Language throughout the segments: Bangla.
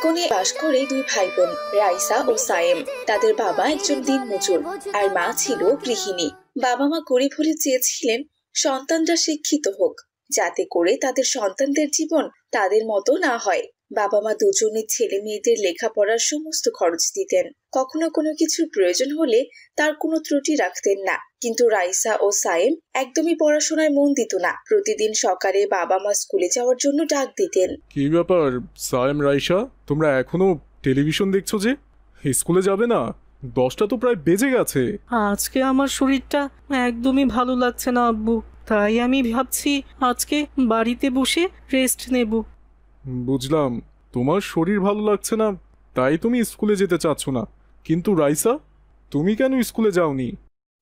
কোণে বাস করে দুই ভাই বোন, রাইসা ও সায়েম। তাদের বাবা একজন দিনমজুর আর মা ছিল গৃহিণী। বাবা মা গরিব হলে চেয়েছিলেন সন্তানরা শিক্ষিত হোক, যাতে করে তাদের সন্তানদের জীবন তাদের মতো না হয়। বাবা মা দুজনের ছেলে মেয়েদের লেখাপড়ার সমস্ত খরচ দিতেন। কখনো কোনো কিছুর প্রয়োজন হলে তার কোনো ত্রুটি রাখতেন না। কিন্তু রাইসা ও সায়েম একদমই পড়াশোনায় মন দিত না। প্রতিদিন সকালে বাবা মা স্কুলে যাওয়ার জন্য ডাক দিতেন। কি ব্যাপার সায়েম, রাইসা, তোমরা এখনো টেলিভিশন দেখছো যে? স্কুলে যাবে না? 10টা তো প্রায় বেজে গেছে। আজকে আমার শরীরটা একদমই ভালো লাগছে না আব্বু, তাই আমি ভাবছি আজকে বাড়িতে বসে রেস্ট নেব। বুঝলাম, তোমার শরীর ভালো লাগছে না তাই তুমি স্কুলে যেতে চাচ্ছ না। কিন্তু রাইসা, তুমি কেন স্কুলে যাওনি?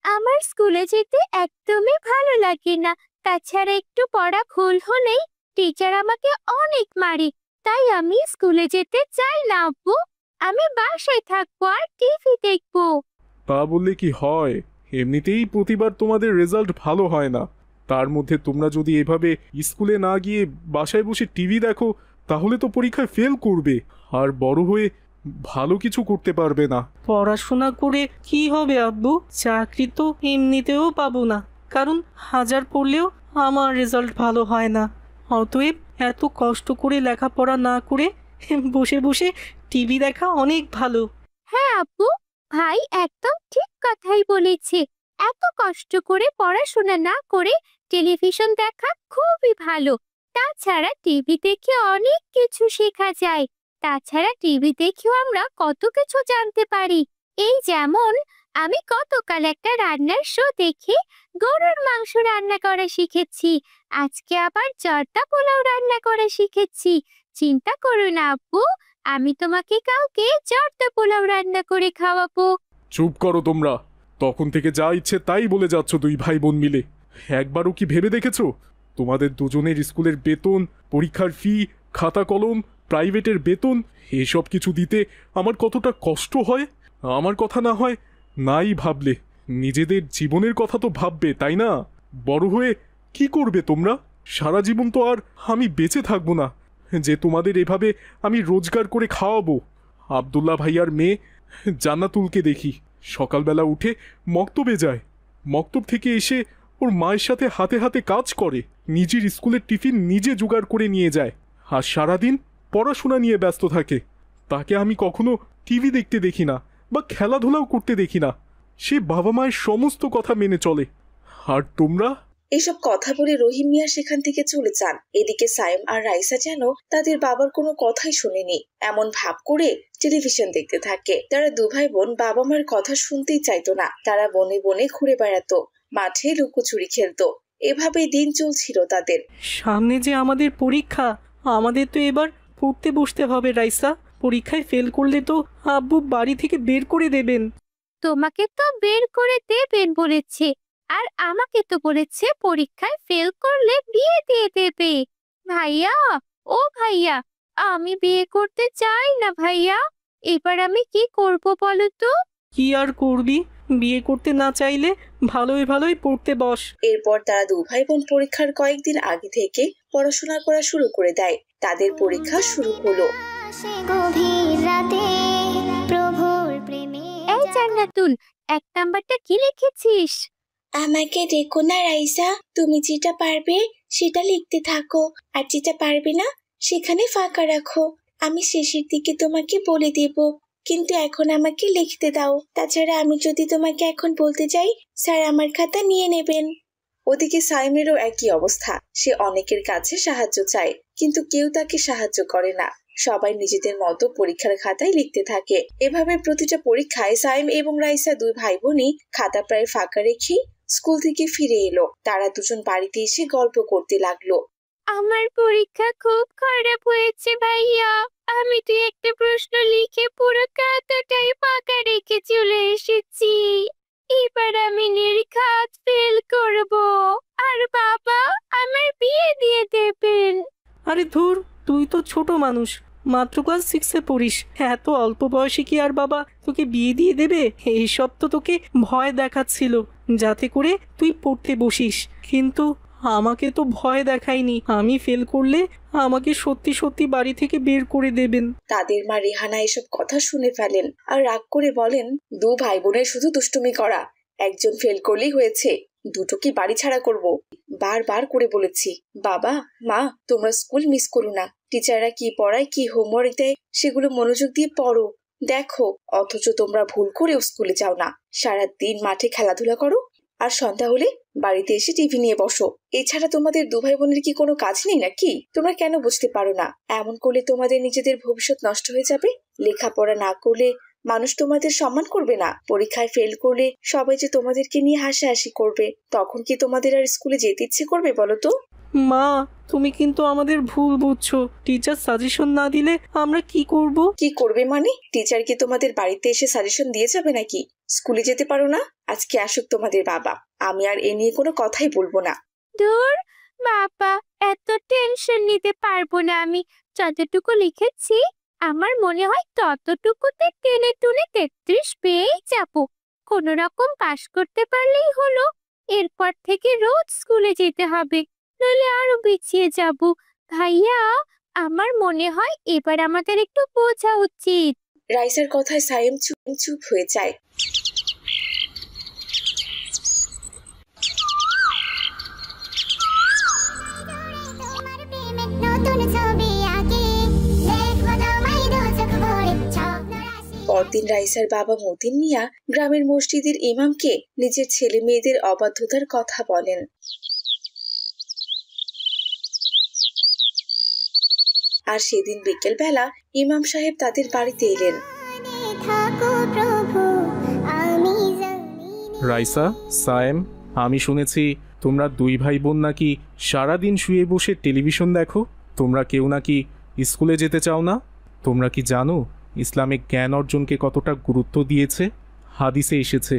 আমার স্কুলে যেতে একদমই ভালো লাগে না। তাছাড়া একটু পড়া ভুল হলেই টিচার আমাকে অনেক মারে। তাই আমি স্কুলে যেতে চাই না আব্বু। আমি বাসায় থাকবো আর টিভি দেখবো। তা বললে কি হয়? এমনিতেই প্রতিবার তোমাদের রেজাল্ট ভালো হয় না, তার মধ্যে তোমরা যদি এভাবে স্কুলে না গিয়ে বাসায় বসে টিভি দেখো তাহলে তো পরীক্ষায় ফেল করবে আর বড় হয়ে ভালো কিছু করতে পারবে না। পড়াশোনা করে কি হবে আব্বু? চাকরি তো এমনিতেও পাবো না, কারণ হাজার পড়লেও আমার রেজাল্ট ভালো হয় না। অতএব এত কষ্ট করে লেখাপড়া না করে বসে বসে টিভি দেখা অনেক ভালো। হ্যাঁ আব্বু, ভাই একদম ঠিক কথাই বলেছে। এত কষ্ট করে পড়াশোনা না করে টেলিভিশন দেখা খুবই ভালো। তাছাড়া টিভি দেখে অনেক কিছু শেখা যায়। তাছাড়া টিভি দেখেও আমরা কত কিছু জানতে পারি। এই যেমন আমি গতকাল একটা রান্নার শো দেখে গরুর মাংস রান্না করা শিখেছি। আজকে আবার জর্দা পোলাও রান্না করা শিখেছি। চিন্তা করো না আব্বু, আমি তোমাকে কাউকে জর্দা পোলাও রান্না করে খাওয়াবো। চুপ করো তোমরা, তখন থেকে যা ইচ্ছে তাই বলে যাচ্ছ দুই ভাই বোন মিলে। একবারও কি ভেবে দেখেছো তোমাদের দুজনের স্কুলের বেতন, পরীক্ষার ফি, খাতা কলম, প্রাইভেটের বেতন এসব কিছু দিতে আমার কতটা কষ্ট হয়? আমার কথা না হয় নাই ভাবলে, নিজেদের জীবনের কথা তো ভাববে, তাই না? বড় হয়ে কি করবে তোমরা? সারা জীবন তো আর আমি বেঁচে থাকবো না যে তোমাদের এভাবে আমি রোজগার করে খাওয়াবো। আব্দুল্লাহ ভাইয়ার মেয়ে জান্নাতুলকে দেখি সকালবেলা উঠে মক্তবে যায়, মক্তব থেকে এসে ওর মায়ের সাথে হাতে হাতে কাজ করে, নিজের স্কুলের টিফিন নিজে জোগাড় করে নিয়ে যায় আর সারাদিন পড়াশোনা নিয়ে ব্যস্ত থাকে। তাকে আমি কখনো টিভি দেখতে দেখি না বা খেলাধুলাও করতে দেখি না। সে বাবা মায়ের সমস্ত কথা মেনে চলে। আর তোমরা? এসব কথা বলে রহিম মিয়া সেখান থেকে চলে যান। এদিকে সায়েম আর রাইসা যেন তাদের বাবার কোনো কথাই শোনেনি এমন ভাব করে টেলিভিশন দেখতে থাকে। তারা দু ভাই বোন বাবা মার কথা শুনতেই চাইতো না। তারা বনে বনে ঘুরে বেড়াতো, মাঠে লুকোচুরি খেলতো। এভাবেই দিন চলছিল তাদের। সামনে যে আমাদের পরীক্ষা, আমাদের তো এবার পড়তে বসতে হবে রাইসা। পরীক্ষায় ফেল করলে তো আব্বু বাড়ি থেকে বের করে দেবেন। তোমাকে তো বের করে দেবেন বলেছে, আর আমাকে তো বলেছে পরীক্ষায় ফেল করলে বিয়ে দিয়ে দেবে। ভাইয়া, ও ভাইয়া, আমি বিয়ে করতে চাই না ভাইয়া। এবার আমি কি করব বলো তো? কি আর করবি, বিয়ে করতে না চাইলে ভালোই ভালোই পড়তে বস। এরপর তারা দু ভাই বোন পরীক্ষার কয়েকদিন আগে থেকে পড়াশোনা করা শুরু করে দেয়। তাদের পরীক্ষা শুরু হলো। এই জান্নাতুল, 1 নাম্বারটা কি লিখেছিস? আমাকে দেখো না রাইসা, তুমি যেটা পারবে সেটা লিখতে থাকো, আর যেটা পারবে না সেখানে ফাঁকা রাখো। আমি শেষের দিকে তোমাকে বলে দেব, কিন্তু এখন আমাকে লিখতে দাও। তাছাড়া আমি যদি তোমাকে এখন বলতে যাই, স্যার আমার খাতা নিয়ে নেবেন। ওদিকে সাইমেরও একই অবস্থা। সে অনেকের কাছে সাহায্য চায়, কিন্তু কেউ তাকে সাহায্য করে না। সবাই নিজেদের মতো পরীক্ষার খাতায় লিখতে থাকে। এভাবে প্রতিটা পরীক্ষায় সাইম এবং রাইসা দুই ভাই বোনই খাতা প্রায় ফাঁকা রেখেই স্কুল থেকে ফিরে এলো। তারা দুজন বাড়িতে এসে গল্প করতে লাগলো। আমার পরীক্ষা খুব খারাপ হয়েছে ভাইয়া। আমি তো একটা প্রশ্ন লিখে পুরো খাতাটাই ফাঁকা রেখে চলে এসেছি। এবার আমি নির্ঘাত ফেল করব, আর বাবা আমার বিয়ে দিয়ে দেবেন। আরে ধুর, তুই তো ছোট মানুষ, মাত্র ক্লাস 6-এ পড়িস। এত অল্প বয়সে কি আর বাবা তোকে বিয়ে দিয়ে দেবে? এইসব তো তোকে ভয় দেখাচ্ছিল যাতে করে তুই পড়তে বসিস, কিন্তু আমাকে তো ভয় দেখায়নি। আমি ফেল করলে আমাকে সত্যি সত্যি বাড়ি থেকে বের করে দেবেন। তাদের মা রেহানা এসব কথা শুনে ফেলেন আর রাগ করে বলেন, দু ভাই বোনের শুধু দুষ্টুমি করা, একজন ফেল করলেই হয়েছে, দুটো কি বাড়ি ছাড়া করব? বারবার করে বলেছি, বাবা মা তোমরা স্কুল মিস করো না, টিচাররা কি পড়ায় কি হোমওয়ার্ক দেয় সেগুলো মনোযোগ দিয়ে পড়ো দেখো, অথচ তোমরা ভুল করেও স্কুলে যাও না, সারাদিন মাঠে খেলাধুলা করো আর সন্ধ্যা হলে বাড়িতে এসে টিভি নিয়ে বসো। এছাড়া তোমাদের দু ভাই বোনের কি কোনো কাজ নেই নাকি? তোমরা কেন বুঝতে পারো না? এমন করলে তোমাদের নিজেদের ভবিষ্যৎ নষ্ট হয়ে যাবে। লেখাপড়া না করলে মানুষ তোমাদের সম্মান করবে না, পরীক্ষায় ফেল করলে সবাই যে তোমাদেরকে নিয়ে হাসাহাসি করবে, তখন কি তোমাদের আর স্কুলে যেতে ইচ্ছে করবে বলো তো? মা, তুমি কিন্তু আমাদের ভুল বুঝছো। টিচার সাজেশন না দিলে আমরা কি করব? কি করবে মানে? টিচার কি তোমাদের বাড়িতে এসে সাজেশন দিয়ে যাবে নাকি? স্কুলে যেতে পারো না? আজকে আসুক তোমাদের বাবা, আমি আর এ নিয়ে কোনো কথাই বলবো না। দূর বাবা, এত টেনশন নিতে পারবো না আমি। যতটুকু লিখেছি আমার মনে হয় ততটুকুতে টেনে টুনে 33 পেয়েই যাবো। কোনো রকম পাশ করতে পারলেই হলো। এরপর থেকে রোজ স্কুলে যেতে হবে, নইলে আরো পিছিয়ে যাব। ভাইয়া, আমার মনে হয় এবার আমাদের একটু বোঝা উচিত। রাইসার কথায় সায়েম চুপ হয়ে যায়। পরদিন রাইসার বাবা মতিন মিয়া গ্রামের মসজিদের ইমামকে নিজের ছেলে মেয়েদের অবাধ্যতার কথা বলেন। আর সেদিন বিকেল বেলা ইমাম সাহেব তাদের বাড়িতে এলেন। রাইসা, সায়েম, আমি শুনেছি তোমরা দুই ভাই বোন নাকি সারাদিন শুয়ে বসে টেলিভিশন দেখো, তোমরা কেউ নাকি স্কুলে যেতে চাও না। তোমরা কি জানো ইসলামিক জ্ঞান অর্জনকে কতটা গুরুত্ব দিয়েছে? হাদিসে এসেছে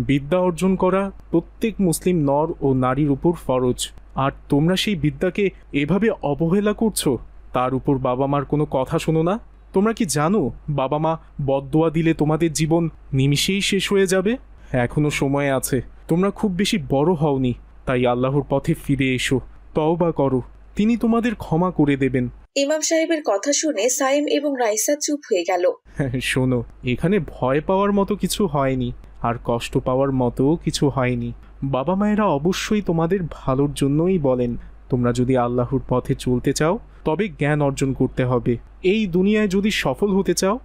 বিদ্যা অর্জন করা প্রত্যেক মুসলিম নর ও নারীর উপর ফরজ, আর তোমরা সেই বিদ্যাকে এভাবে অবহেলা করছো। তার উপর বাবা মার কোনো কথা শোনো না। তোমরা কি জানো বাবা মা বদদোয়া দিলে তোমাদের জীবন নিমিষেই শেষ হয়ে যাবে? এখনো সময় আছে, তোমরা খুব বেশি বড় হওনি, তাই আল্লাহর পথে ফিরে এসো, তওবা করো, তিনি তোমাদের ক্ষমা করে দেবেন। ইমাম সাহেবের কথা শুনে সায়েম এবং রাইসা চুপ হয়ে গেল। শোনো, এখানে ভয় পাওয়ার মতো কিছু হয়নি, আর কষ্ট পাওয়ার মতো কিছু হয়নি। বাবা মায়েরা অবশ্যই তোমাদের ভালোর জন্যই বলেন। তোমরা যদি আল্লাহর পথে চলতে চাও তবে জ্ঞান অর্জন করতে হবে। এই দুনিয়ায় যদি সফল হতে চাও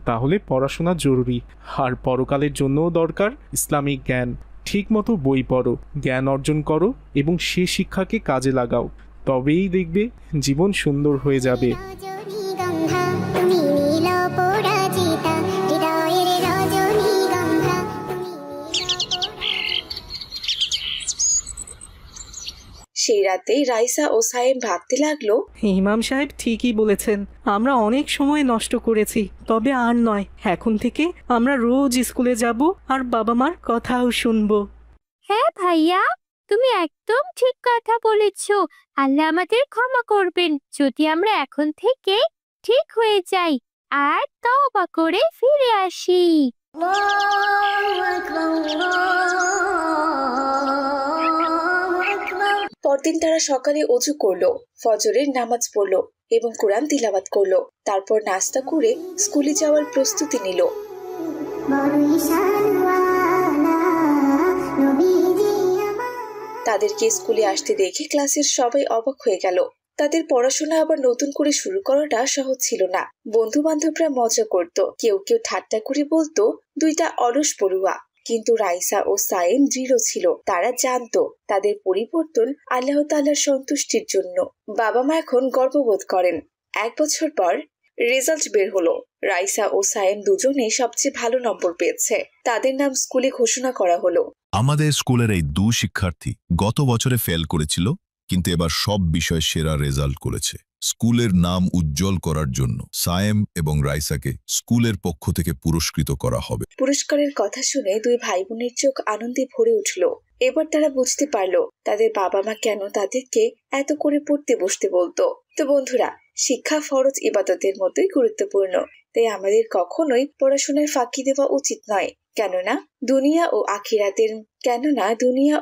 তাহলে পড়াশোনা জরুরি, আর পরকালের জন্যও দরকার ইসলামিক জ্ঞান। ঠিক মতো বই পড়ো, জ্ঞান অর্জন করো এবং সে শিক্ষাকে কাজে লাগাও, তবেই দেখবে জীবন সুন্দর হয়ে যাবে। সেই রাতেই রাইসা ও সায়েম ভাবতে লাগলো, ইমাম সাহেব ঠিকই বলেছেন, আমরা অনেক সময় নষ্ট করেছি, তবে আর নয়। এখন থেকে আমরা রোজ স্কুলে যাব আর বাবা মার কথাও শুনবো। হ্যাঁ ভাইয়া, তুমি একদম ঠিক কথা বলেছ। আল্লাহ আমাদের ক্ষমা করবেন যদি আমরা এখন থেকে ঠিক হয়ে যাই আর তওবা করে ফিরে আসি। পরদিন তারা সকালে অজু করলো, ফজরের নামাজ পড়লো এবং কোরআন তিলাওয়াত করলো। তারপর নাস্তা করে স্কুলে যাওয়ার প্রস্তুতি নিল। তাদেরকে স্কুলে আসতে দেখে ক্লাসের সবাই অবাক হয়ে গেল। তাদের পড়াশোনা আবার নতুন করে শুরু করাটা সহজ ছিল না। বন্ধু বান্ধবরা মজা করত, কেউ কেউ ঠাট্টা করে বলতো দুইটা অলস পড়ুয়া। কিন্তু রাইসা ও সায়েম দৃঢ় ছিল, তারা জানতো তাদের পরিবর্তন আল্লাহ তাআলার সন্তুষ্টির জন্য। বাবা মা এখন গর্ববোধ করেন। 1 বছর পর রেজাল্ট বের হলো। রাইসা ও সায়েম দুজনে সবচেয়ে ভালো নম্বর পেয়েছে। তাদের নাম স্কুলে ঘোষণা করা হলো। আমাদের স্কুলের এই 2 শিক্ষার্থী গত বছরে ফেল করেছিল, কিন্তু এবার সব বিষয়ে সেরা রেজাল্ট করেছে। স্কুলের নাম উজ্জ্বল করার জন্য সায়েম এবং রাইসাকে স্কুলের পক্ষ থেকে পুরস্কৃত করা হবে। পুরস্কারের কথা শুনে দুই ভাই বোনের চোখ আনন্দে ভরে উঠল। এবার তারা বুঝতে পারলো তাদের বাবা মা কেন তাদেরকে এত করে পড়তে বসতে বলতো। তো বন্ধুরা, শিক্ষা ফরজ ইবাদতের মতোই গুরুত্বপূর্ণ, তাই আমাদের কখনোই পড়াশোনায় ফাঁকি দেওয়া উচিত নয়। কেননা দুনিয়া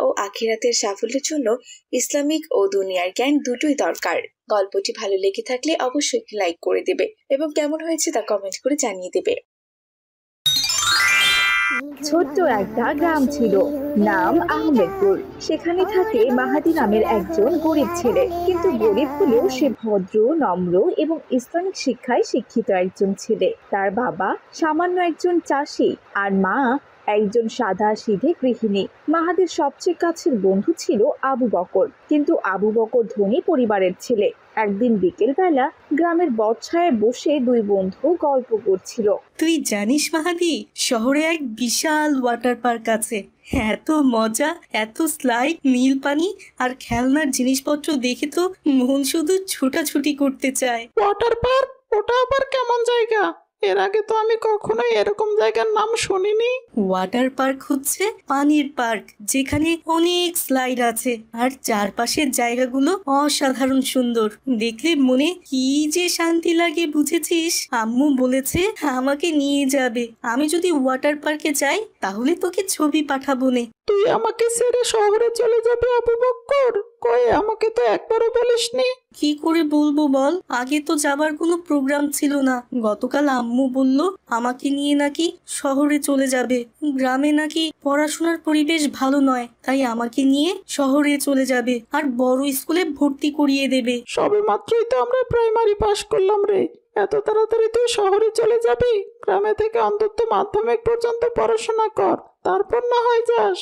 ও আখিরাতের সাফল্যের জন্য ইসলামিক ও দুনিয়ার জ্ঞান দুটোই দরকার। গল্পটি ভালো লেগে থাকলে অবশ্যই একটি লাইক করে দেবে এবং কেমন হয়েছে তা কমেন্ট করে জানিয়ে দেবে। ছোট্ট একটা গ্রাম ছিল, নাম আহমেদপুর। সেখানে থাকে মাহাদি নামের একজন গরিব ছেলে, কিন্তু গরিব হলেও সে ভদ্র, নম্র এবং ইসলামিক শিক্ষায় শিক্ষিত একজন ছেলে। তার বাবা সামান্য একজন চাষি আর মা একজন সাদা সিধে গৃহিণী। মাহাদির সবচেয়ে কাছের বন্ধু ছিল আবু বকর, কিন্তু আবু বকর ধনী পরিবারের ছেলে। একদিন বিকেলবেলা গ্রামের বটছায়ায় বসে দুই বন্ধু গল্প করছিল। তুই জানিস মাহাদি, শহরে এক বিশাল ওয়াটার পার্ক আছে। এত মজা, এত স্লাইড, নীল পানি আর খেলনার জিনিসপত্র দেখে তো মন শুধু ছোটাছুটি করতে চায়। Water park? ওটা আবার কেমন জায়গা? এর আগে তো আমি কখনোই এরকম জায়গার নাম শুনিনি। ওয়াটার পার্ক হচ্ছে পানির পার্ক, যেখানে অনেক স্লাইড আছে আর চারপাশের জায়গাগুলো অসাধারণ সুন্দর। দেখলে মনে কি যে শান্তি লাগে, বুঝেছিস? আম্মু বলেছে আমাকে নিয়ে যাবে। আমি যদি ওয়াটার পার্কে যাই তাহলে তোকে ছবি পাঠাবো নে। তুই আমাকে ছেড়ে শহরে চলে যাবে আবু বক্কর? কই, আমাকে তো একবারও বলিসনি। কি করে বলবো বল, আগে তো যাবার কোনো প্রোগ্রাম ছিল না। গতকাল আম্মু বলল আমাকে নিয়ে নাকি শহরে চলে যাবে। গ্রামে নাকি পড়াশোনার পরিবেশ ভালো নয়, তাই আমাকে নিয়ে শহরে চলে যাবে আর বড় স্কুলে ভর্তি করিয়ে দেবে। সবে মাত্রই তো আমরা প্রাইমারি পাশ করলাম রে, এত তাড়াতাড়ি তুই শহরে চলে যাবি? গ্রামে থেকে অন্তত মাধ্যমিক পর্যন্ত পড়াশোনা কর, তারপর না হয় যাস।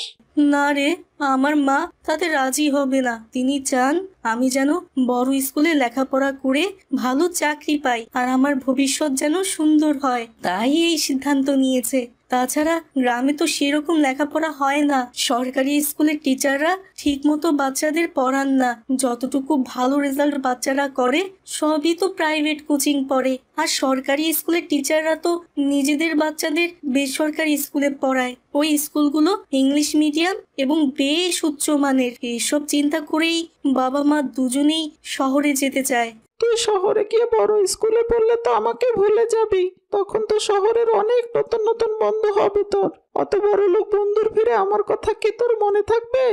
না রে, আমার মা তাতে রাজি হবে না। তিনি চান আমি যেন বড় স্কুলে লেখাপড়া করে ভালো চাকরি পাই আর আমার ভবিষ্যৎ যেন সুন্দর হয়, তাই এই সিদ্ধান্ত নিয়েছে। তাছাড়া গ্রামে তো সেরকম লেখাপড়া হয় না। সরকারি স্কুলের টিচাররা ঠিক মতো বাচ্চাদের পড়ান না। যতটুকু ভালো রেজাল্ট বাচ্চারা করে সবই তো প্রাইভেট কোচিং পড়ে। আর সরকারি স্কুলের টিচাররা তো নিজেদের বাচ্চাদের বেসরকারি স্কুলে পড়ায়। ওই স্কুলগুলো ইংলিশ মিডিয়াম এবং বেশ উচ্চমানের। এইসব চিন্তা করেই বাবা মা দুজনেই শহরে যেতে চায়। তুই শহরে গিয়ে বড় স্কুলে পড়লে তো আমাকে ভুলে যাবি। তখন তো শহরের অনেক নতুন নতুন বন্ধু হবে তোর। অত বড় লোক বন্ধুর ফিরে আমার কথা কি তোর মনে থাকবে?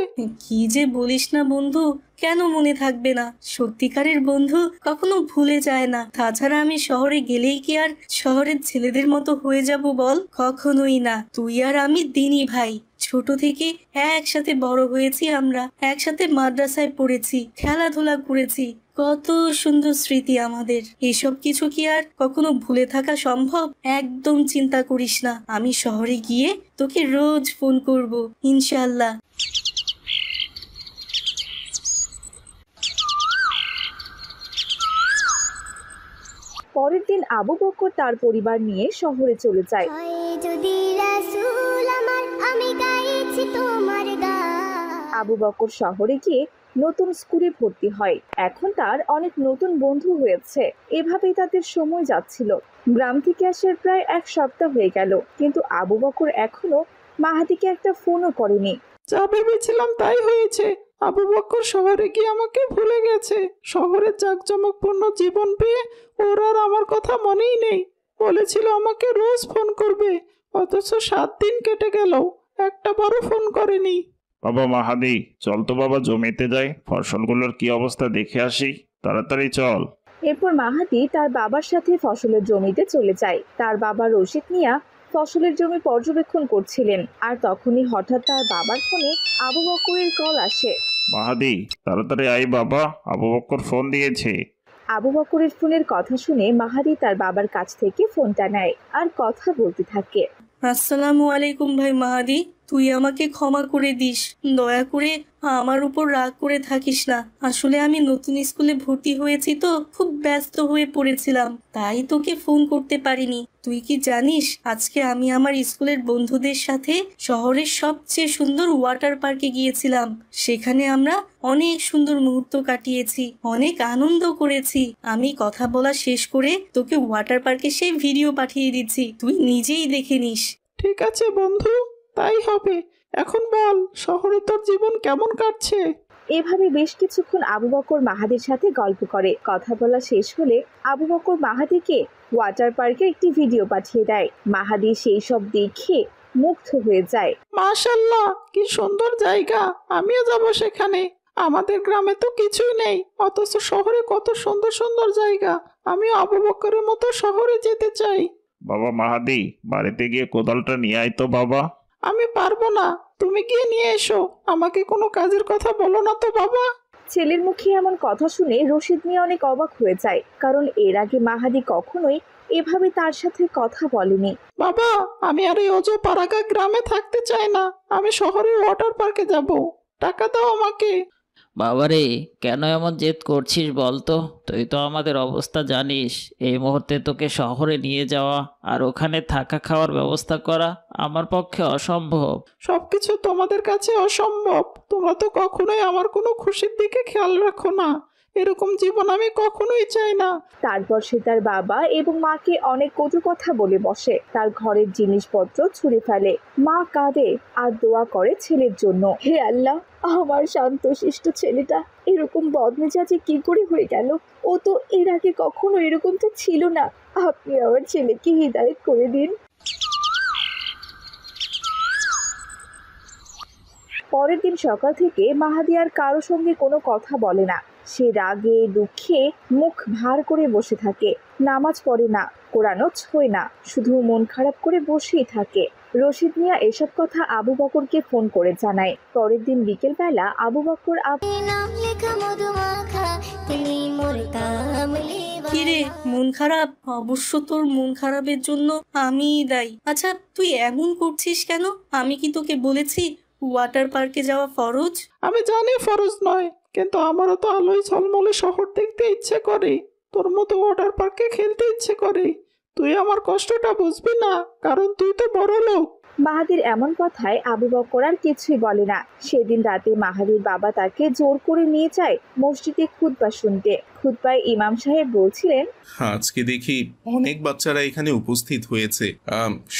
কি যে বলিস না বন্ধু, কেন মনে থাকবে না? সত্যিকারের বন্ধু কখনো ভুলে যায় না। তাছাড়া আমি শহরে গেলেই কি আর শহরের ছেলেদের মতো হয়ে যাব বল? কখনোই না। তুই আর আমি দিনী ভাই, ছোট থেকে একসাথে বড় হয়েছি আমরা, একসাথে মাদ্রাসায় পড়েছি, খেলাধুলা করেছি, কত সুন্দর স্মৃতি আমাদের। এসব কিছু কি আর কখনো ভুলে থাকা সম্ভব? একদম চিন্তা করিস না, আমি শহরে গিয়ে তোকে রোজ ফোন করব ইনশাআল্লাহ। পরের দিন আবু বকর তার পরিবার নিয়ে শহরে চলে যায়। আবু বকর শহরে গিয়ে নতুন স্কুলে ভর্তি হয়। এখন তার অনেক নতুন বন্ধু হয়েছে। এভাবেই তাদের সময় যাচ্ছিল। গ্রাম থেকে আসার প্রায় এক সপ্তাহ হয়ে গেল, কিন্তু আবু বকর এখনো মাহাদিকে একটা ফোনও করেনি। যা ভেবেছিলাম তাই হয়েছে। আবু বকর শহরে গিয়ে আমাকে ভুলে গেছে। শহরের জাঁকজমকপূর্ণ জীবন পেয়ে ওর আর আমার কথা মনেই নেই। বলেছিল আমাকে রোজ ফোন করবে, অথচ 7 দিন কেটে গেল, একটা বারও ফোন করেনি। বাবা মাহাদি, চল তো বাবা, জমিতে যাই, ফসলগুলোর কি অবস্থা দেখে আসি, তাড়াতাড়ি চল। এরপর মাহাদি তার বাবার সাথে ফসলের জমিতে চলে যায়। তার বাবা রশিদ মিয়া ফসলের জমি পর্যবেক্ষণ করছিলেন, আর তখনই হঠাৎ তার বাবার ফোনে আবু বকরের কল আসে। মাহাদি, তাড়াতাড়ি আই বাবা, আবু বকর ফোন দিয়েছে। আবু বকরের ফোনের কথা শুনে মাহাদি তার বাবার কাছ থেকে ফোনটা নেয় আর কথা বলতে থাকে। আসসালামু আলাইকুম ভাই মাহাদি, তুই আমাকে ক্ষমা করে দিস। দয়া করে আমার উপর রাগ করে থাকিস না। আসলে আমি নতুন স্কুলে ভর্তি হয়েছি তো খুব ব্যস্ত হয়ে পড়েছিলাম, তাই তোকে ফোন করতে পারিনি। তুই কি জানিস, আজকে আমি আমার স্কুলের বন্ধুদের সাথে শহরের সবচেয়ে সুন্দর ওয়াটার পার্কে গিয়েছিলাম। সেখানে আমরা অনেক সুন্দর মুহূর্ত কাটিয়েছি, অনেক আনন্দ করেছি। আমি কথা বলা শেষ করে তোকে ওয়াটার পার্কে সেই ভিডিও পাঠিয়ে দিচ্ছি, তুই নিজেই দেখে নিস। ঠিক আছে বন্ধু, তাই হবে। এখন বল, শহরে তোর জীবন কেমন কাটছে? এভাবে বেশ কিছুক্ষণ আবু বকর মাহাদির সাথে গল্প করে। কথা বলা শেষ হলে আবু বকর মাহাদিকে ওয়াটার পার্কের একটি ভিডিও পাঠিয়ে দেয়। মাহাদি সেই সব দেখে মুগ্ধ হয়ে যায়। মাশাল্লাহ, কি সুন্দর জায়গা, আমিও যাব সেখানে। আমাদের গ্রামে তো কিছুই নেই, অথচ শহরে কত সুন্দর সুন্দর জায়গা। আমিও আবু বকরের মতো শহরে যেতে চাই। বাবা মাহাদি, বাড়িতে গিয়ে কোদালটা নিয়ে আয় তো বাবা। আমি পারবো না, তুমি গিয়ে নিয়ে এসো। আমাকে কোনো কাজের কথা বলো না তো বাবা। ছেলের মুখে এমন কথা শুনে রশিদ মিয়া অনেক অবাক হয়ে যায়, কারণ এর আগে মাহাদি কখনোই এভাবে তার সাথে কথা বলেনি। বাবা, আমি আর এই অজো পাড়াগা গ্রামে থাকতে চাই না, আমি শহরের ওয়াটার পার্কে যাব। টাকা দাও আমাকে। বাবারে, কেন এমন জেদ করছিস বলতো? তুই তো আমাদের অবস্থা জানিস। এই মুহূর্তে তোকে শহরে নিয়ে যাওয়া আর ওখানে থাকা খাওয়ার ব্যবস্থা করা আমার পক্ষে অসম্ভব। সবকিছু তোমাদের কাছে অসম্ভব। তোমরা তো কখনোই আমার কোনো খুশির দিকে খেয়াল রাখো না। এরকম জীবন আমি কখনোই চাই না। তারপর সে তার বাবা এবং মাকে অনেক কটু কথা বলে বসে, তার ঘরের জিনিসপত্র ছুঁড়ে ফেলে। মা কাঁদে আর দোয়া করে ছেলের জন্য। হে আল্লাহ, আমার শান্তশিষ্ট ছেলেটা এরকম বদমেজাজে কি করে হয়ে গেল? ও তো এর আগে কখনো এরকম তো ছিল না। আপনি আমার ছেলেকে হিদায়েত করে দিন। পরের দিন সকাল থেকে মাহাদি আর কারো সঙ্গে কোনো কথা বলে না। সে রাগে দুঃখে মুখ ভার করে বসে থাকে, নামাজ পড়ে না, কোরআনও ছোঁয় না, শুধু মন খারাপ করে বসেই থাকে। রশিদ মিয়া এসব কথা আবু বকরকে ফোন করে জানায়। পরের দিন বিকেল বেলা আবু বকর কিরে, মন খারাপ? অবশ্য তোর মন খারাপের জন্য আমিই দায়ী। আচ্ছা, তুই এমন করছিস কেন? আমি কি তোকে বলেছি ওয়াটার পার্কে যাওয়া ফরজ? আমি জানি ফরজ নয়, কিন্তু আমারও তো আলোয় ঝলমলে শহর দেখতে ইচ্ছে করে, তোর মতো ওয়াটার পার্কে খেলতে ইচ্ছে করে। তুই আমার কষ্টটা বুঝবি না, কারণ তুই তো বড় লোক। মাহাদির এমন কথায় আবু বকর আর কিছুই বলে না। সেদিন রাতে মাহাদির বাবা তাকে জোর করে নিয়ে যায় মসজিদে খুতবা শুনতে। খুতবায় ইমাম সাহেব বলছিলেন, আজকে দেখি অনেক বাচ্চারা এখানে উপস্থিত হয়েছে।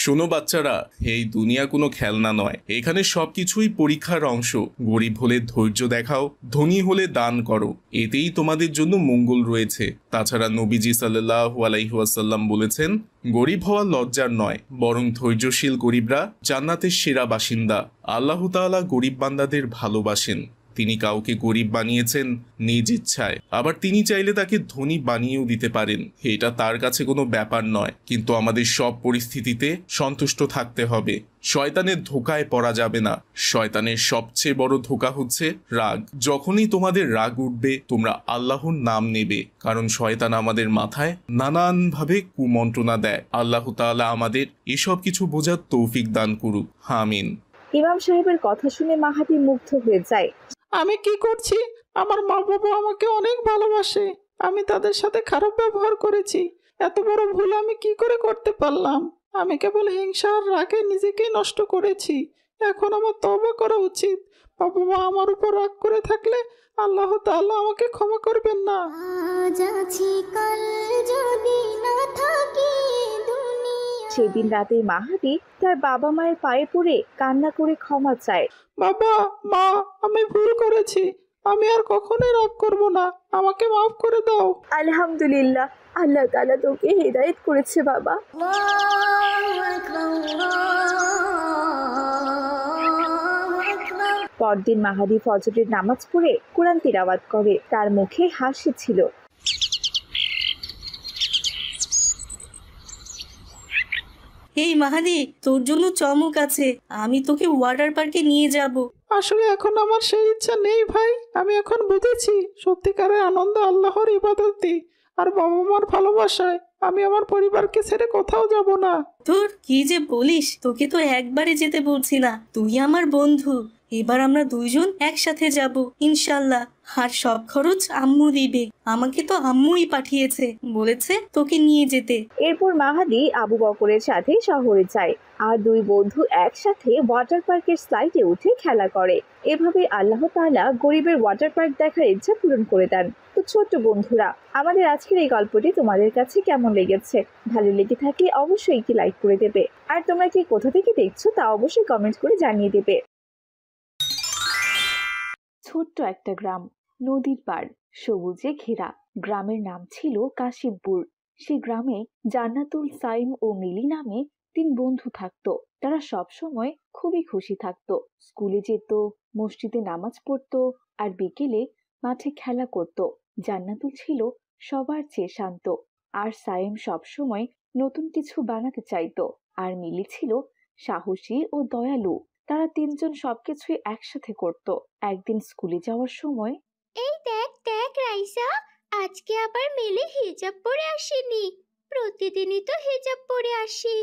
শোনো বাচ্চারা, এই দুনিয়া কোনো খেলনা নয়। এখানে সবকিছুই পরীক্ষার অংশ। গরিব হলে ধৈর্য দেখাও, ধনী হলে দান করো, এতেই তোমাদের জন্য মঙ্গল রয়েছে। তাছাড়া নবীজি সাল্লাল্লাহু আলাইহি ওয়াসাল্লাম বলেছেন, গরিব হওয়া লজ্জার নয়, বরং ধৈর্যশীল গরিবরা জান্নাতের সেরা বাসিন্দা। আল্লাহ তাআলা গরিব বান্দাদের ভালোবাসেন। তিনি কাউকে গরিব বানিয়েছেন নিজ ইচ্ছায়, আবার তিনি চাইলে তাকে ধনী বানিয়েও দিতে পারেন। এটা তার কাছে কোনো ব্যাপার নয়, কিন্তু আমাদের সব পরিস্থিতিতে সন্তুষ্ট থাকতে হবে। শয়তানের ধোকায় পড়া যাবে না। শয়তানের সবচেয়ে বড় ধোকা হচ্ছে রাগ। যখনই তোমাদের রাগ উঠবে, তোমরা আল্লাহর নাম নেবে, কারণ শয়তান আমাদের মাথায় নানানভাবে কুমন্ত্রণা দেয়। আল্লাহ তাআলা আমাদের এসব কিছু বোঝার তৌফিক দান করুক, আমিন। ইমাম সাহেবের কথা শুনে মাহাদি মুগ্ধ হয়ে যায়। আমি কি করছি? আমার মা বাবা আমাকে অনেক ভালোবাসে, আমি তাদের সাথে খারাপ ব্যবহার করেছি। এত বড় ভুল আমি কি করে করতে পারলাম? আমি কেবল হিংসা আর রাগে নিজেকেই নষ্ট করেছি। এখন আমার তওবা করা উচিত। বাবা মা আমার উপর রাগ করে থাকলে আল্লাহ তাআলা আমাকে ক্ষমা করবেন না। সেদিন রাতে মাহাদি তার বাবা মায়ের পায়ে পড়ে কান্না করে ক্ষমা চায়। বাবা মা, আমি ভুল করেছি, আমি আর কখনোই রাগ করব না, আমাকে মাফ করে দাও। আলহামদুলিল্লাহ, আল্লাহ তাআলা তোকে হিদায়াত করেছে বাবা। পরদিন মাহাদি ফজরের নামাজ পড়ে কোরআন তিলাওয়াত করে। তার মুখে হাসি ছিল। এই মাহাদি, তোর জন্য চমক আছে। আমি তোকে ওয়াটার পার্কে নিয়ে যাব। আসলে এখন আমার সেই ইচ্ছা নেই ভাই। আমি এখন বুঝেছি সত্যিকারের আনন্দ আল্লাহর ইবাদতে আর বাবা মার ভালোবাসায়। আমি আমার পরিবারকে ছেড়ে কোথাও যাব না। তোর কি যে বলিস, তোকে তো একবারে যেতে বলছি না, তুই আমার বন্ধু। এবার আমরা দুইজন একসাথে যাব ইনশাল্লাহ। আর সব খরচ আম্মু দিবে। আমাকে তো আম্মুই পাঠিয়েছে, বলেছে তোকে নিয়ে যেতে। এরপর মাহাদি আবু বকরের সাথে শহরে যায় আর দুই বন্ধু একসাথে ওয়াটার পার্কের স্লাইডে উঠে খেলা করে। এভাবে আল্লাহ তাআলা গরিবের ওয়াটার পার্ক দেখার ইচ্ছা পূরণ করে দেন। তো ছোট্ট বন্ধুরা, আমাদের আজকের এই গল্পটি তোমাদের কাছে কেমন লেগেছে? ভালো লেগে থাকলে অবশ্যই একটি লাইক করে দেবে। আর তোমরা কি কোথা থেকে দেখছো তা অবশ্যই কমেন্ট করে জানিয়ে দেবে। ছোট্ট একটা গ্রাম, নদীর পাড়, সবুজে ঘেরা। গ্রামের নাম ছিল কাশিমপুর। সে গ্রামে জান্নাতুল সাইম ও মিলি নামে তিন বন্ধু থাকতো। তারা সব সময় খুবই খুশি থাকতো। স্কুলে যেত, মসজিদে নামাজ পড়তো, আর বিকেলে মাঠে খেলা করত। জান্নাতুল ছিল সবার চেয়ে শান্ত, আর সায়েম সবসময় নতুন কিছু বানাতে চাইতো। আর মিলি ছিল সাহসী ও দয়ালু। তারা তিনজন সবকিছুই একসাথে করত। একদিন স্কুলে যাওয়ার সময় এই দেখ দেখ রাইসা, আজকে আবার মিলি হিজাব পরে আসেনি। প্রতিদিনই তো হিজাব পরে আসে,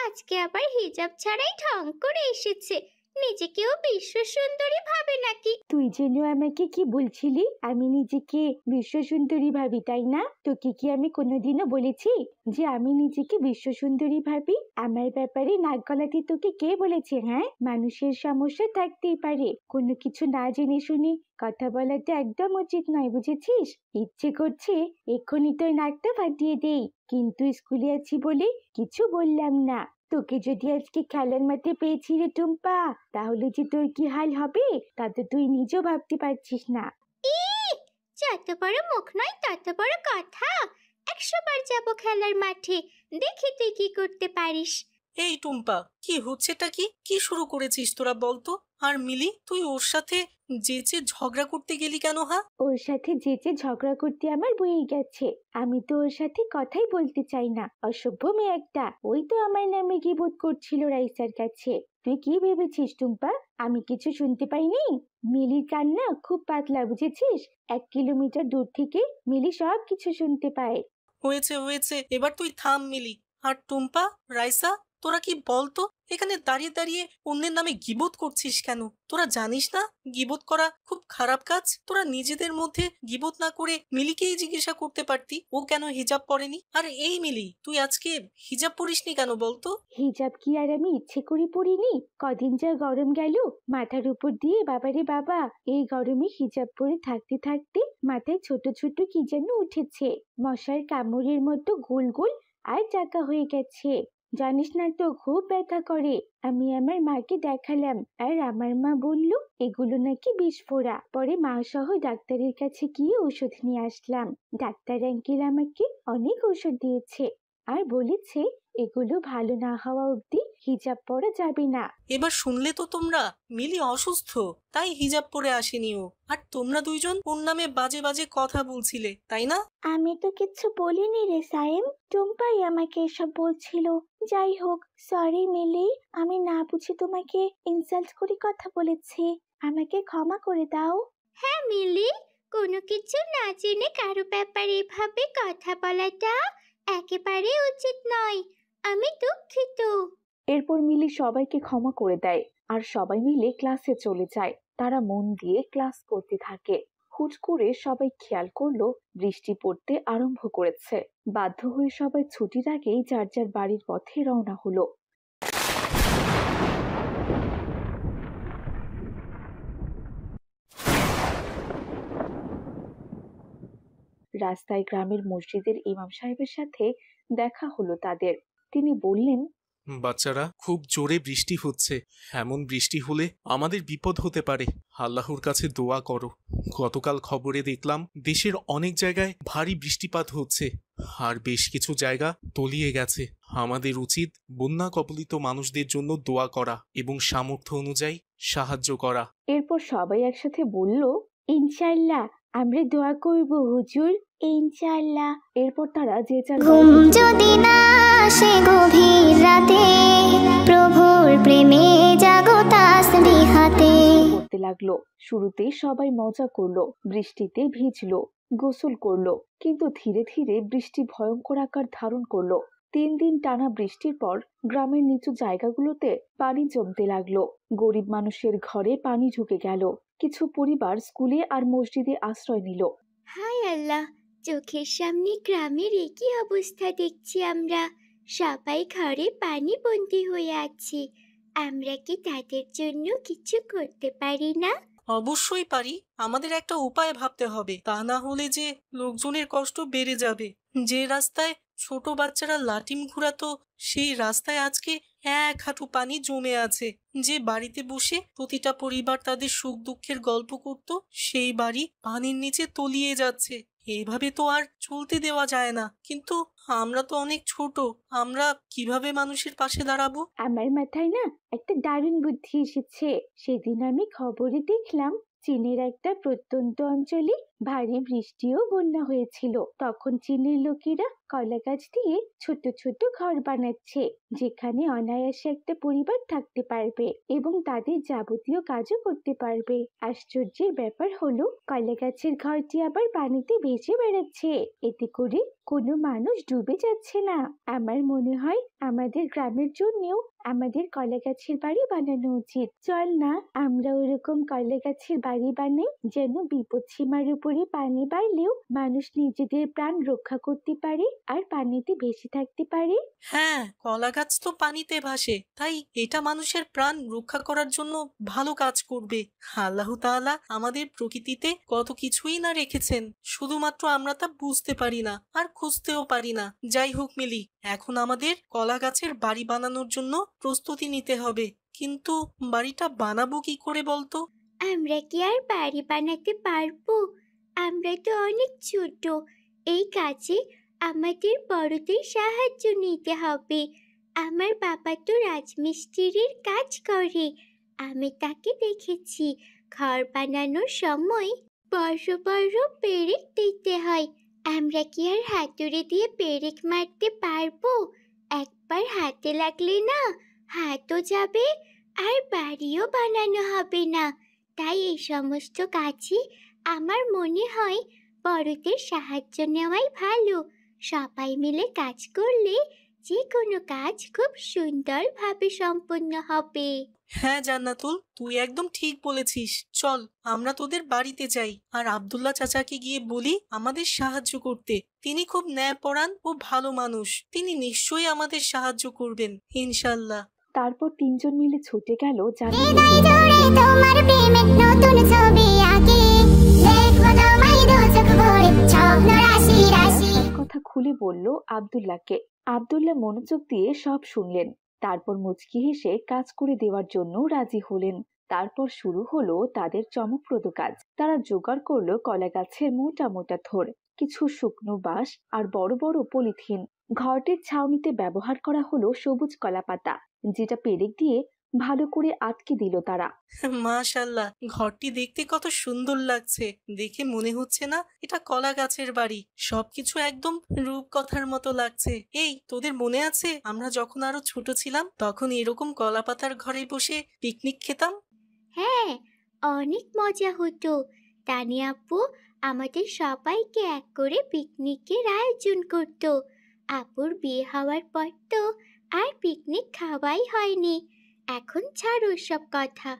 আজকে আবার হিজাব ছাড়াই ঢং করে এসেছে। নিজেকেও বিশ্ব সুন্দরী ভাবে নাকি? তুই যেন আমাকে কি বলছিলি? আমি নিজেকে বিশ্ব সুন্দরী ভাবি, তাই না? তোকে কি আমি কোনোদিনও বলেছি যে আমি নিজেকে বিশ্ব সুন্দরী ভাবি? আমার ব্যাপারে নাক গলাতে তোকে কে বলেছে? হ্যাঁ, মানুষের সমস্যা থাকতেই পারে, কোনো কিছু না জেনে শুনে কথা বলাটা একদম উচিত নয়, বুঝেছিস? ইচ্ছে করছে এক্ষুনি তোর নাকটা ফাটিয়ে দেই, কিন্তু স্কুলে আছি বলে কিছু বললাম না। তোকে যদি আজকে খেলার মাঠে পেয়েছি রে টুম্পা, তাহলে যে তোর কি হাল হবে তা তো তুই নিজেও ভাবতে পারছিস না। যত বড় মুখ নয় তত বড় কথা। 100 বার যাবো খেলার মাঠে, দেখি তুই কি করতে পারিস। এই টুম্পা, কি হচ্ছেটা কি? কি শুরু করেছিস তোরা বলতো? আর মিলি, তুই ওর সাথে যেচে ঝগড়া করতে গেলি কেন? ওর সাথে যেচে ঝগড়া করতে আমার বয়ে গেছে। আমি তো ওর সাথে কথাই বলতে চাই না, অসভ্য মেয়ে একটা। ওই তো আমার নামে গিবত করছিল রাইসার কাছে। তুই কি ভেবেছিস টুম্পা আমি কিছু শুনতে পাইনি? মিলির কান্না খুব পাতলা, বুঝেছিস? 1 কিলোমিটার দূর থেকে মিলি সব কিছু শুনতে পায়। হয়েছে হয়েছে, এবার তুই থাম মিলি। আর টুম্পা, রাইসা, তোরা কি বলতো এখানে দাঁড়িয়ে দাঁড়িয়ে অন্যের নামে গিবত করছিস কেন? তোরা জানিস না গিবত করা খুব খারাপ কাজ? তোরা নিজেদের মধ্যে গিবত না করে মিলিকেই জিজ্ঞাসা করতে পারতি ও কেন হিজাব পরেনি। আর এই মিলি, তুই আজকে হিজাব পরিসনি কেন বলতো? হিজাব কি আর আমি ইচ্ছে করে পরিনি? কদিন যা গরম গেল মাথার উপর দিয়ে, বাবারে বাবা, এই গরমে হিজাব পরে থাকতে থাকতে মাথায় ছোট ছোট কি যেন উঠেছে, মশার কামড়ের মতো গোল গোল আর চাকা হয়ে গেছে। জানিস না তো খুব ব্যথা করে। আমি আমার মাকে দেখালাম, আর আমার মা বলল এগুলো নাকি বিস্ফোরা। পরে মা সহ ডাক্তারের কাছে গিয়ে ওষুধ নিয়ে আসলাম। ডাক্তার আঙ্কেল আমাকে অনেক ওষুধ দিয়েছে আর বলেছে এগুলো ভালো না হওয়া অবধি হিজাব পরা যাবে না। এবার শুনলে তো তোমরা, মিলি অসুস্থ, তাই হিজাব পরে আসেনি ও। আর তোমরা দুইজন ওর নামে বাজে বাজে কথা বলছিলে, তাই না? আমি তো কিছু বলিনি রে সায়েম, টুম্পাই আমাকে এসব বলছিল। যাই হোক, সরি মিলি, আমি না বুঝে তোমাকে ইনসাল্ট করে কথা বলেছি, আমাকে ক্ষমা করে দাও। হ্যাঁ মিলি, কোনো কিছু না জেনে কারো ব্যাপারে এভাবে কথা বলাটা একেবারে উচিত নয়। আমি দুঃখিত। এরপর মিলি সবাইকে ক্ষমা করে দেয়, আর সবাই মিলে ক্লাসে চলে যায়। তারা মন দিয়ে ক্লাস করতে থাকে। হুট করে সবাই খেয়াল করলো বৃষ্টি পড়তে আরম্ভ করেছে। বাধ্য হয়ে সবাই ছুটির আগেই যার যার বাড়ির পথে রওনা হলো। রাস্তায় গ্রামের মসজিদের ইমাম সাহেবের সাথে দেখা হলো তাদের। তিনি বললেন, বাচ্চারা, খুব জোরে বৃষ্টি হচ্ছে। এমন বৃষ্টি হলে আমাদের বিপদ হতে পারে। আল্লাহর কাছে দোয়া করো। গতকাল খবরে দেখলাম দেশের অনেক জায়গায় ভারী বৃষ্টিপাত হচ্ছে, আর বেশ কিছু জায়গা তলিয়ে গেছে। আমাদের উচিত বন্যা কবলিত মানুষদের জন্য দোয়া করা এবং সামর্থ্য অনুযায়ী সাহায্য করা। এরপর সবাই একসাথে বলল, ইনশাআল্লাহ আমরা দোয়া করব হুজুর, ইনশাআল্লাহ। এরপর তারা যে যার ঘুম যদি না আসে গভীর রাতে, প্রভুর প্রেমে জাগো তাসবিহ হাতে। করতে লাগলো। শুরুতে সবাই মজা করলো, বৃষ্টিতে ভিজলো, গোসল করলো, কিন্তু ধীরে ধীরে বৃষ্টি ভয়ঙ্কর আকার ধারণ করলো। 3 দিন টানা বৃষ্টির পর গ্রামের নিচু জায়গাগুলোতে পানি জমতে লাগলো। গরিব মানুষের ঘরে পানি ঢুকে গেল। কিছু পরিবার স্কুলে আর মসজিদে আশ্রয় নিল। হায় আল্লাহ, চোখের সামনে গ্রামের একই অবস্থা দেখছি আমরা। সবাই ঘরে পানি বন্দী হয়ে আছে। আমরা কি তাদের জন্য কিছু করতে পারি না? অবশ্যই পারি। আমাদের একটা উপায় ভাবতে হবে, তা না হলে যে লোকজনের কষ্ট বেড়ে যাবে। যে রাস্তায় ছোট বাচ্চারা লাটিম ঘুরাতো, সেই রাস্তায় আজকে 1 হাঁটু পানি জমে আছে। যে বাড়িতে বসে প্রতিটা পরিবার তাদের সুখ দুঃখের গল্প করত, সেই বাড়ি পানির নিচে তলিয়ে যাচ্ছে। এইভাবে তো আর চলতে দেওয়া যায় না। কিন্তু আমরা তো অনেক ছোট, আমরা কিভাবে মানুষের পাশে দাঁড়াবো? আমার মাথায় না একটা দারুণ বুদ্ধি এসেছে। সেদিন আমি খবরে দেখলাম চীনের একটা প্রত্যন্ত অঞ্চলে ভারী বৃষ্টি ও বন্যা হয়েছিল। তখন চীনের লোকেরা কলা গাছ দিয়ে ছোট ছোট ঘর বানাচ্ছে, যেখানে অনায়াসে একটা পরিবার থাকতে পারবে এবং তাদের যাবতীয় কাজও করতে পারবে। আশ্চর্যের ব্যাপার হলো কলা গাছের ঘরটি আবার পানিতে ভেসে বেড়াচ্ছে, এতে করে কোনো মানুষ ডুবে যাচ্ছে না। আমার মনে হয় আমাদের গ্রামের জন্যও আমাদের কলা গাছের বাড়ি বানানো উচিত। চল না আমরা ওরকম কলা গাছের বাড়ি বানাই, যেন বিপদ সীমার উপরে পানি বাড়লেও মানুষ নিজেদের প্রাণ রক্ষা করতে পারে আর পানিতে ভেসে থাকতে পারে। হ্যাঁ, কলা গাছ তো পানিতে ভাসে, তাই এটা মানুষের প্রাণ রক্ষা করার জন্য ভালো কাজ করবে। আল্লাহ তাআলা আমাদের প্রকৃতিতে কত কিছুই না রেখেছেন, শুধুমাত্র আমরা তা বুঝতে পারি না আর খুঁজতেও পারি না। যাই হোক মিলি, এখন আমাদের কলা গাছের বাড়ি বানানোর জন্য প্রস্তুতি নিতে হবে। কিন্তু বাড়িটা বানাবো কি করে বলতো? আমরা কি আর বাড়ি বানাতে পারবো? আমরা তো অনেক ছোট। এই কাজে আমাদের বড়দের সাহায্য নিতে হবে। আমার বাবা তো রাজমিস্ত্রির কাজ করে, আমি তাকে দেখেছি। ঘর বানানোর সময় বড় বড় পেরেক দিতে হয়। আমরা কি আর হাতুড়ি দিয়ে পেরেক মারতে পারবো? একবার হাতে লাগলে না হাতও যাবে আর বাড়িও বানানো হবে না। তাই এই সমস্ত কাজে আমার মনে হয় বড়দের সাহায্য নেওয়াই ভালো। সবাই মিলে কাজ করলে যে কোনো কাজ খুব সুন্দরভাবে সম্পন্ন হবে। হ্যাঁ জান্নাতুল, তুই একদম ঠিক বলেছিস। চল আমরা তোদের বাড়িতে যাই আর আব্দুল্লাহ চাচাকে গিয়ে বলি আমাদের সাহায্য করতে। তিনি খুব ন্যায়পরায়ণ ও ভালো মানুষ, তিনি নিশ্চয়ই আমাদের সাহায্য করবেন ইনশাল্লাহ। তারপর তিনজন মিলে ছুটে গেল কথা খুলে বলল আব্দুল্লাহকে। আব্দুল্লাহ মনোযোগ দিয়ে সব শুনলেন, তারপর মুচকি হেসে কাজ করে দেওয়ার জন্য রাজি হলেন। তারপর শুরু হলো তাদের চমকপ্রদ কাজ। তারা জোগাড় করলো কলা গাছের মোটা মোটা থোড়, কিছু শুকনো বাঁশ আর বড় বড় পলিথিন। ঘরটির ছাউনিতে ব্যবহার করা হলো সবুজ কলা পাতা, যেটা পেরেক দিয়ে ভালো করে আটকে দিল তারা। মাশাআল্লাহ, ঘরটি দেখতে কত সুন্দর লাগছে। দেখে মনে হচ্ছে না এটা কলা গাছের বাড়ি। সবকিছু একদম রূপকথার মতো লাগছে। এই, তোদের মনে আছে আমরা যখন আরো ছোট ছিলাম তখন এরকম কলা পাতার ঘরে বসে পিকনিক খেতাম? হ্যাঁ, অনেক মজা হতো। তানিয়া আপু আমাদের সবাইকে এক করে পিকনিকের আয়োজন করত। আপুর বিয়ে হওয়ার পর তো আর পিকনিক খাওয়াই হয়নি। এখন ছাড়ো সব কথা,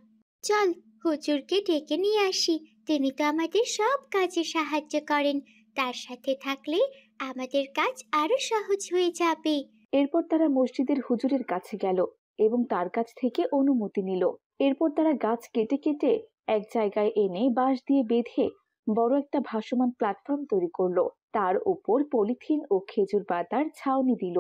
চল হুজুরকে ডেকে নিয়ে আসি। তিনি তো আমাদের সব কাজে সাহায্য করেন। তার সাথে থাকলে আমাদের কাজ আরো সহজ হয়ে যাবে। এরপর তারা মসজিদের হুজুরের কাছে গেল এবং তার কাছ থেকে অনুমতি নিল। এরপর তারা গাছ কেটে কেটে এক জায়গায় এনে বাঁশ দিয়ে বেঁধে বড় একটা ভাসমান প্ল্যাটফর্ম তৈরি করলো। তার উপর পলিথিন ও খেজুর পাতার ছাউনি দিল।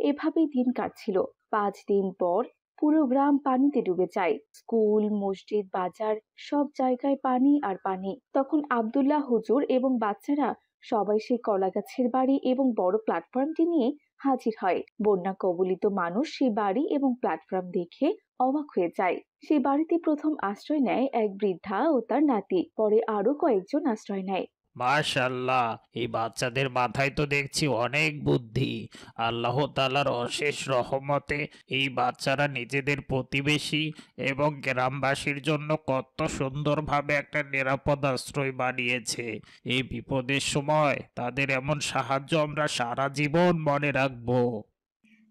এভাবেই দিন কাটছিল। 5 দিন পর পুরো গ্রাম পানিতে ডুবে যায়। স্কুল, মসজিদ, বাজার সব জায়গায় পানি আর পানি। তখন আব্দুল্লাহ হুজুর এবং বাচ্চারা সবাই সেই কলা গাছের বাড়ি এবং বড় প্ল্যাটফর্মটি নিয়ে হাজির হয়। বন্যা কবলিত মানুষ সেই বাড়ি এবং প্ল্যাটফর্ম দেখে অবাক হয়ে যায়। সেই বাড়িতে প্রথম আশ্রয় নেয় এক বৃদ্ধা ও তার নাতি, পরে আরো কয়েকজন আশ্রয় নেয়। মাশাল্লাহ, এই বাচ্চাদের মাথায় তো দেখছি অনেক বুদ্ধি। আল্লাহ তাআলার অশেষ রহমতে এই বাচ্চারা নিজেদের প্রতিবেশী এবং গ্রামবাসীর জন্য কত সুন্দরভাবে একটা নিরাপদ আশ্রয় বানিয়েছে। এই বিপদের সময় তাদের এমন সাহায্য আমরা সারা জীবন মনে রাখবো।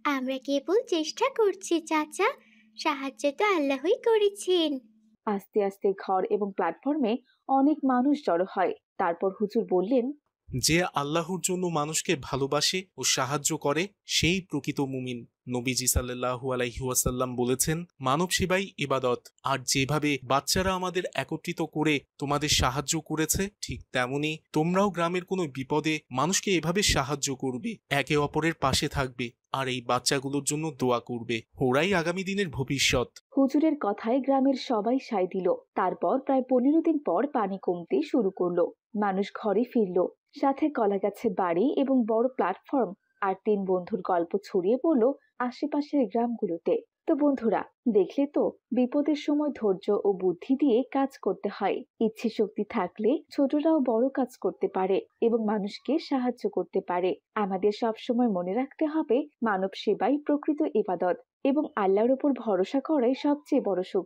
আমরা কেবল চেষ্টা করছি চাচা, সাহায্য তো আল্লাহই করেছেন। আস্তে আস্তে ঘর এবং প্ল্যাটফর্মে অনেক মানুষ জড়ো হয়। তারপর হুজুর বললেন, যে আল্লাহর জন্য মানুষকে ভালোবাসে ও সাহায্য করে সেই প্রকৃত মুমিন। নবীজি সাল্লাল্লাহু আলাইহি ওয়াসাল্লাম বলেছেন, মানব সেবাই ইবাদত। আর যেভাবে বাচ্চারা আমাদের একত্রিত করে তোমাদের সাহায্য করেছে, ঠিক তেমনি তোমরাও গ্রামের কোনো বিপদে মানুষকে এভাবে সাহায্য করবে, একে অপরের পাশে থাকবে আর এই বাচ্চাগুলোর জন্য দোয়া করবে। ওরাই আগামী দিনের ভবিষ্যৎ। হুজুরের কথায় গ্রামের সবাই সায় দিল। তারপর প্রায় 15 দিন পর পানি কমতে শুরু করলো। মানুষ ঘরে ফিরল। সাথে কলা গাছের বাড়ি এবং বড় প্ল্যাটফর্ম আর 3 বন্ধুর গল্প ছড়িয়ে পড়ল আশেপাশের গ্রামগুলোতে। তো বন্ধুরা, দেখলে তো বিপদের সময় ধৈর্য ও বুদ্ধি দিয়ে কাজ করতে হয়। ইচ্ছে শক্তি থাকলে ছোটরাও বড় কাজ করতে পারে এবং মানুষকে সাহায্য করতে পারে। আমাদের সবসময় মনে রাখতে হবে মানব সেবাই প্রকৃত ইবাদত এবং আল্লাহর উপর ভরসা করাই সবচেয়ে বড় শক্তি।